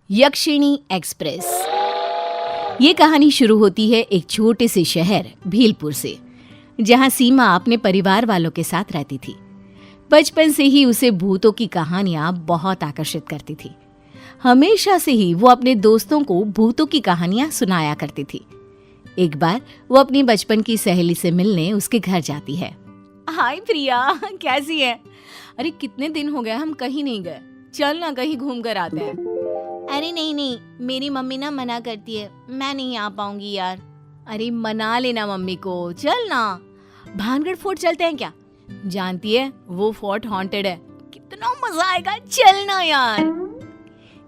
यक्षिणी express. ये कहानी शुरू होती है एक छोटे से शहर भीलपुर से, जहां सीमा अपने परिवार वालों के साथ रहती थी। बचपन से ही उसे भूतों की कहानियां बहुत आकर्षित करती थी। हमेशा से ही वो अपने दोस्तों को भूतों की कहानियां सुनाया करती थी। एक बार वो अपनी बचपन की सहेली से मिलने उसके घर जाती है। हाय प्रिया, कैसी है? अरे कितने दिन हो गए हम कहीं नहीं गए, चल ना कहीं घूम कर आते हैं। अरे नहीं, मेरी मम्मी ना मना करती है, मैं नहीं आ पाऊंगी यार। अरे मना लेना मम्मी को, चल ना। भानगढ़ फोर्ट चलते हैं क्या? जानती है वो फोर्ट हॉन्टेड है, कितना मजा आएगा, चल ना यार।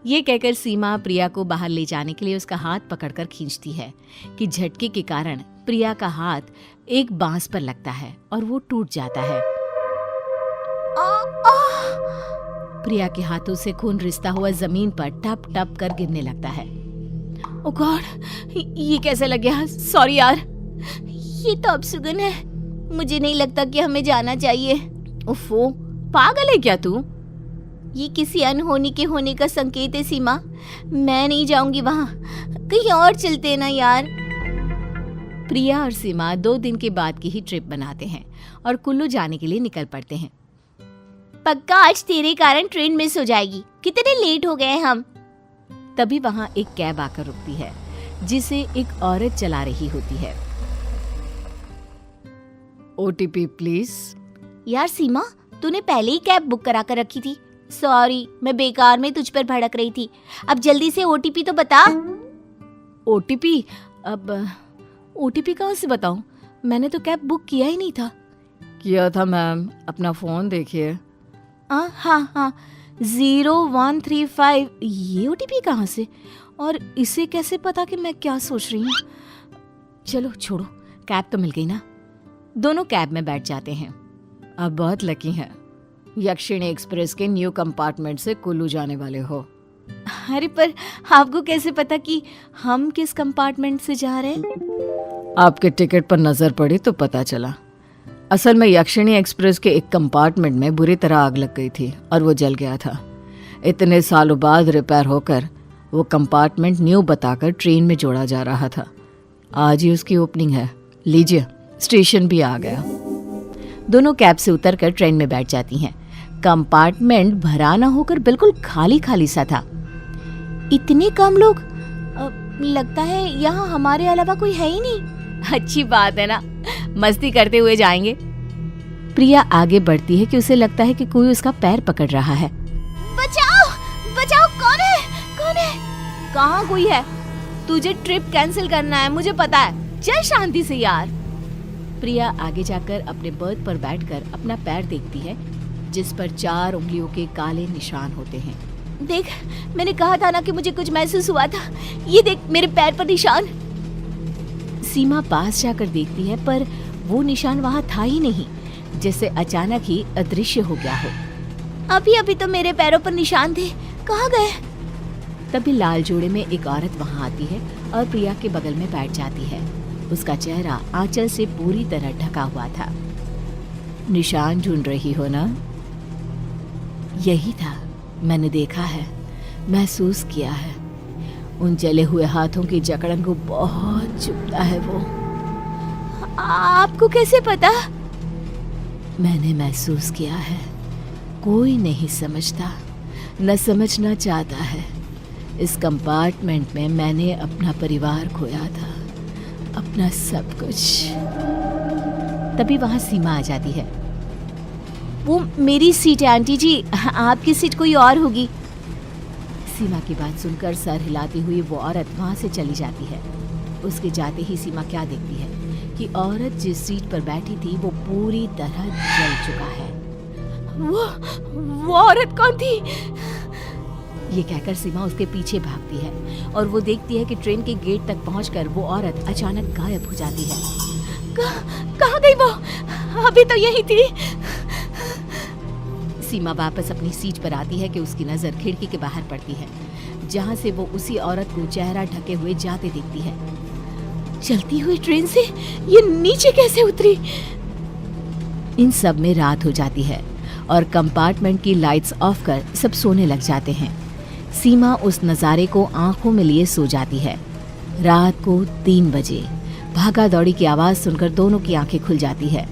ये कहकर सीमा प्रिया को बाहर ले जाने के लिए उसका हाथ पकड़कर खींचती है कि झटके के कारण प्रिया का हाथ एक बांस पर लगता है और वो टूट जाता है। प्रिया के हाथों से खून रिसता हुआ जमीन पर टप टप कर गिरने लगता है। ओ गॉड, ये कैसे लग गया? सॉरी यार। ये तो अपशगुन है, मुझे नहीं लगता कि हमें जाना चाहिए। ओफो, पागल है क्या तू? ये किसी अनहोनी के होने का संकेत है सीमा, मैं नहीं जाऊंगी वहां, कहीं और चलते ना यार। प्रिया और सीमा 2 दिन के बाद की ही ट्रिप बनाते हैं और कुल्लू जाने के लिए निकल पड़ते हैं। पक्का आज तेरे कारण ट्रेन मिस हो जाएगी, कितने लेट हो गए हम। तभी वहां एक कैब आकर रुकती है जिसे एक औरत चला रही होती है। OTP please. यार सीमा, तूने पहले ही कैब बुक करा कर रखी थी। सॉरी, मैं बेकार में तुझ पर भड़क रही थी। अब जल्दी से OTP तो बता। OTP? अब OTP कहाँ से बताऊं? मैंने तो कैब बुक किया ही नहीं था। किया था मैम, अपना फोन देखिए। हाँ, 0135। ये OTP कहाँ से? और इसे कैसे पता कि मैं क्या सोच रही हूँ? चलो छोड़ो, कैब तो मिल गई ना। दोनों कैब में बैठ जाते हैं। अब बहुत लकी हैं, यक्षिणी एक्सप्रेस के न्यू कंपार्टमेंट से कुल्लू जाने वाले हो। अरे पर आपको कैसे पता कि हम किस कंपार्टमेंट से जा रहे हैं? आपके टिकट पर नजर पड़ी तो पता चला। असल में यक्षिणी एक्सप्रेस के एक कंपार्टमेंट में बुरी तरह आग लग गई थी और वो जल गया था। इतने सालों बाद रिपेयर होकर वो कंपार्टमेंट न्यू बताकर ट्रेन में जोड़ा जा रहा था। आज ही उसकी ओपनिंग है। लीजिए, स्टेशन भी आ गया। दोनों कैब से उतरकर ट्रेन में बैठ जाती हैं। कंपार्टमेंट भरा ना होकर बिल्कुल खाली खाली सा था। इतने कम लोग? लगता है यहाँ हमारे अलावा कोई है ही नहीं। अच्छी बात है ना, मस्ती करते हुए जाएंगे। प्रिया आगे बढ़ती है कि उसे लगता है कि कोई उसका पैर पकड़ रहा है। बचाओ, बचाओ, कौन है? कहाँ कोई है? तुझे ट्रिप कैंसिल करना है, मुझे पता है। चल शांति से यार। प्रिया आगे जाकर अपने बर्थ पर बैठकर अपना पैर देखती है जिस पर 4 उंगलियों के काले निशान होते हैं। देख, मैंने कहा था ना कि मुझे कुछ महसूस हुआ था। ये देख मेरे पैर पर निशान। सीमा पास जाकर देखती है पर वो निशान वहाँ था ही नहीं, जैसे अचानक ही अदृश्य हो गया हो। अभी तो मेरे पैरों पर निशान थे, कहाँ गए? तभी लाल जोड़े में एक औरत वहाँ आती है और प्रिया के बगल में बैठ जाती है। उसका चेहरा आंचल से पूरी तरह ढका हुआ था। निशान ढूंढ रही हो ना? यही था, मैंने देखा है, महसूस किया है। उन जले हुए हाथों की जकड़न को बहुत चुभता है वो। आपको कैसे पता? मैंने महसूस किया है। कोई नहीं समझता, न समझना चाहता है। इस कंपार्टमेंट में मैंने अपना परिवार खोया था, अपना सब कुछ। तभी वहां सीमा आ जाती है। वो मेरी सीट है आंटी जी, आपकी सीट कोई और होगी। सीमा की बात सुनकर सर हिलाती हुई वो औरत वहां से चली जाती है। उसके जाते ही सीमा क्या देखती है कि औरत जिस सीट पर बैठी थी वो पूरी तरह जल चुका है। वो औरत कौन थी? ये कहकर सीमा उसके पीछे भागती है और वो देखती है कि ट्रेन के गेट तक पहुंचकर वो औरत अचानक गायब हो जाती है। कहाँ गई वो? अभी तो यही थी। सीमा वापस अपनी सीट पर आती है कि उसकी नजर खिड़की के बाहर पड़ती है, जहां से वो उसी औरत को चेहरा ढके हुए जाते देखती है। चलती हुई ट्रेन से ये नीचे कैसे उतरी? इन सब में रात हो जाती है और कंपार्टमेंट की लाइट्स ऑफ कर सब सोने लग जाते हैं। सीमा उस नज़ारे को आंखों में लिए सो जाती है। रात को 3 बजे भागा दौड़ी की आवाज़ सुनकर दोनों की आंखें खुल जाती है।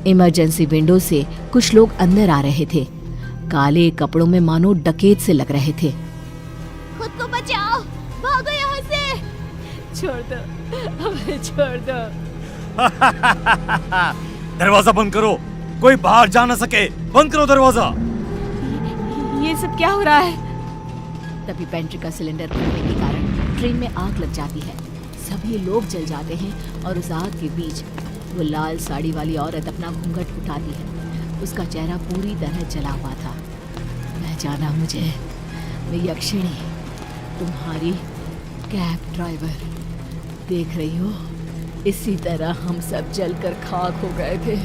इमरजेंसी विंडो से कुछ लोग अंदर आ रहे थे। काले कपड़ों में मानो डकैत से लग रहे थे। खुद को बचाओ, भागो यहाँ से। छोड़ दो, हमें छोड़ दो। दरवाजा बंद करो, कोई बाहर जा ना सके। बंद करो दरवाजा। ये सब क्या हो रहा है? तभी पेंट्री का सिलेंडर खुलने के कारण ट्रेन में आग लग जाती है। सभी लोग जल जाते हैं और उस आग के बीच वो लाल साड़ी वाली औरत अपना घूंघट उठाती है। उसका चेहरा पूरी तरह जला हुआ था। पहचाना मुझे? मैं यक्षिणी, तुम्हारी कैब ड्राइवर। देख रही हो, इसी तरह हम सब जलकर खाक हो गए थे।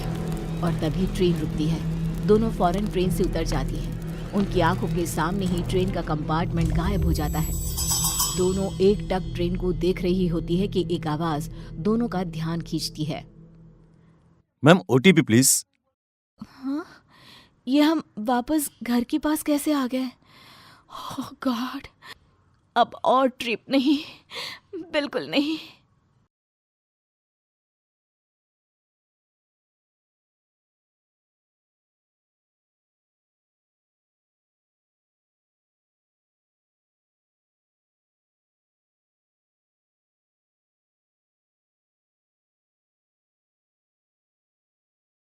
और तभी ट्रेन रुकती है। दोनों फौरन ट्रेन से उतर जाती हैं। उनकी आंखों के सामने ही ट्रेन का कंपार्टमेंट गायब हो जाता है। दोनों एक टक ट्रेन को देख रही होती है कि एक आवाज दोनों का ध्यान खींचती है। Ma'am, OTP please. हाँ, ये हम वापस घर के पास कैसे आ गए? ओह गॉड, अब और ट्रिप नहीं, बिल्कुल नहीं।